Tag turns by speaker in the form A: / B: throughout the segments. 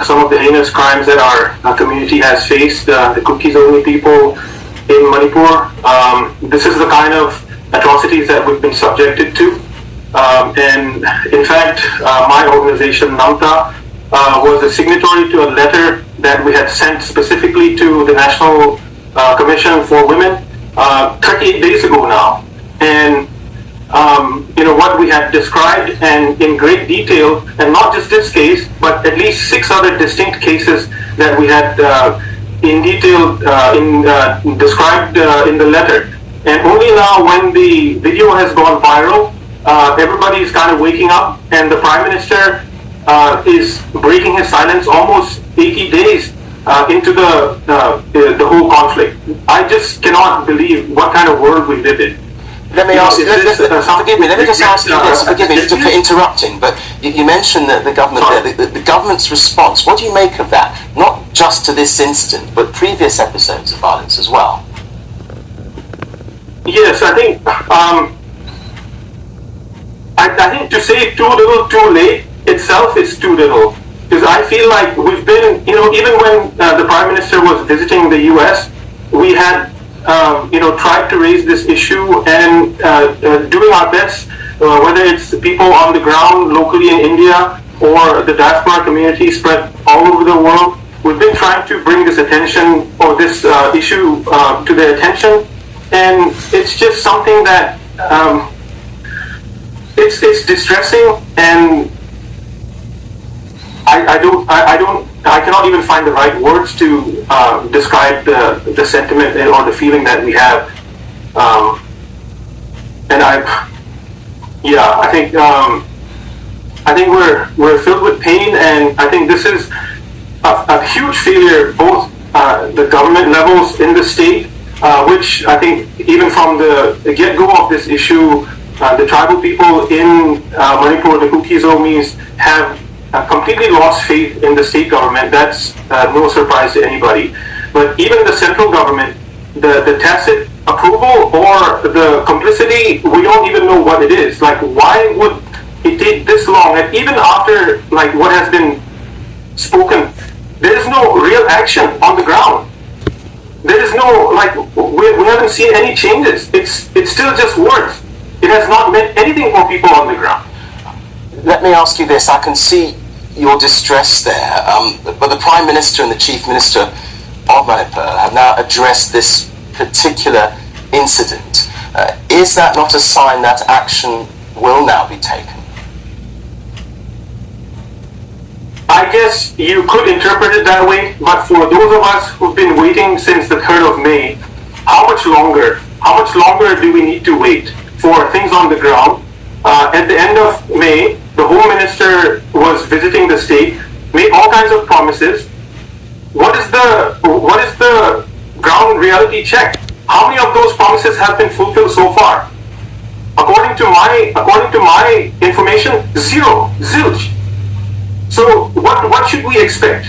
A: some of the heinous crimes that our community has faced, the Kuki-Zomi people in Manipur. This is the kind of atrocities that we've been subjected to. And in fact, my organization, NAMTA, was a signatory to a letter that we had sent specifically to the National Commission for Women 38 days ago now. And what we had described and in great detail, and not just this case, but at least 6 other distinct cases that we had in detail described in the letter. And only now, when the video has gone viral, everybody is kind of waking up, and the Prime Minister is breaking his silence almost 80 days into the whole conflict. I just cannot believe what kind of world we live in.
B: Let me ask you, forgive me, let me just ask you this, forgive me for interrupting, but you mentioned that the government there, the government's response, what do you make of that? Not just to this incident, but previous episodes of violence as well.
A: Yes, I think I think to say too little too late itself is too little. Because I feel like we've been, even when the Prime Minister was visiting the US, we had tried to raise this issue and doing our best, whether it's the people on the ground locally in India or the diaspora community spread all over the world. We've been trying to bring this attention or this issue to their attention, and it's just something that it's distressing, and I cannot even find the right words to describe the sentiment or the feeling that we have. And I think we're filled with pain, and I think this is a huge failure, both the government levels in the state, which I think even from the get-go of this issue, the tribal people in Manipur, the Kuki-Zomis, have completely lost faith in the state government. That's no surprise to anybody. But even the central government, the tacit approval or the complicity, we don't even know what it is. Like, why would it take this long? And even after what has been spoken, there is no real action on the ground. There is no, we haven't seen any changes. It's still just words. It has not meant anything for people on the ground.
B: Let me ask you this. I can see your distress there, but the Prime Minister and the Chief Minister of Manipur have now addressed this particular incident. Is that not a sign that action will now be taken?
A: I guess you could interpret it that way, but for those of us who've been waiting since the 3rd of May, how much longer do we need to wait for things on the ground? At the end of May, the Home Minister was visiting the state, made all kinds of promises. What is the ground reality check? How many of those promises have been fulfilled so far? According to my information, zero, zilch. So what should we expect?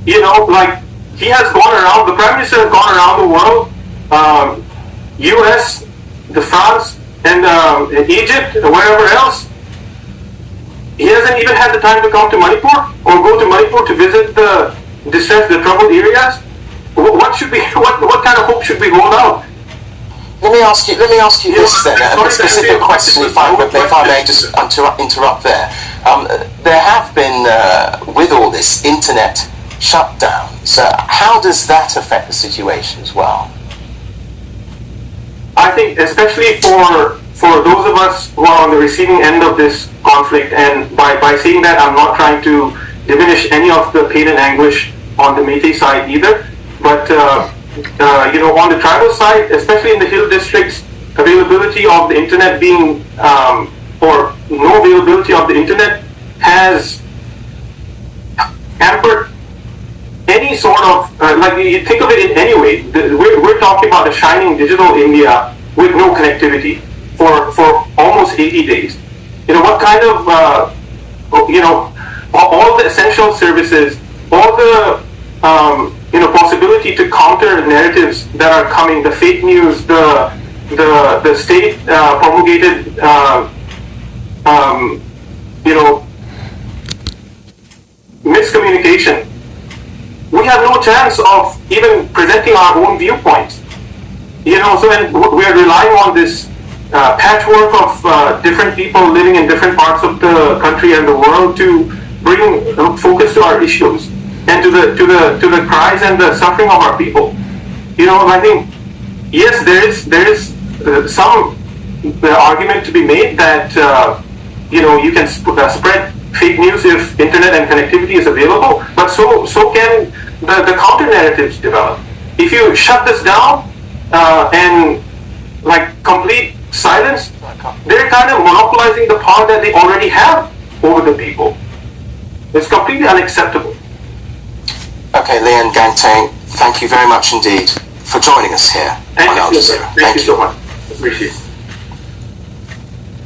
A: He has gone around. The Prime Minister has gone around the world, U.S., the France, and Egypt, wherever else. He hasn't even had the time to come to Manipur or go to Manipur to visit the distressed, the troubled areas. What kind of hope should we hold out?
B: Let me ask you this then, a specific question, if I may just interrupt there. There have been, with all this, internet shutdowns. How does that affect the situation as well?
A: I think especially for those of us who are on the receiving end of this conflict, and by saying that, I'm not trying to diminish any of the pain and anguish on the Métis side either, but on the tribal side, especially in the hill districts, availability of the internet being or no availability of the internet has hampered any sort of you think of it in any way. We're talking about a shining digital India with no connectivity for almost 80 days. What kind of all the essential services, all the possibility to counter narratives that are coming, the fake news, the state promulgated miscommunication communication, we have no chance of even presenting our own viewpoints. You know, so and we are relying on this patchwork of different people living in different parts of the country and the world to bring focus to our issues and to the cries and the suffering of our people. You know, I think yes, there is some argument to be made that you know, you can spread fake news if internet and connectivity is available, but so can the counter narratives develop. If you shut this down and like complete silence, they're kind of monopolizing the power that they already have over the people. It's completely unacceptable.
B: Okay, Lian Gangtang, thank you very much indeed for joining us here on Al Jazeera.
A: Thank you so much. Appreciate it.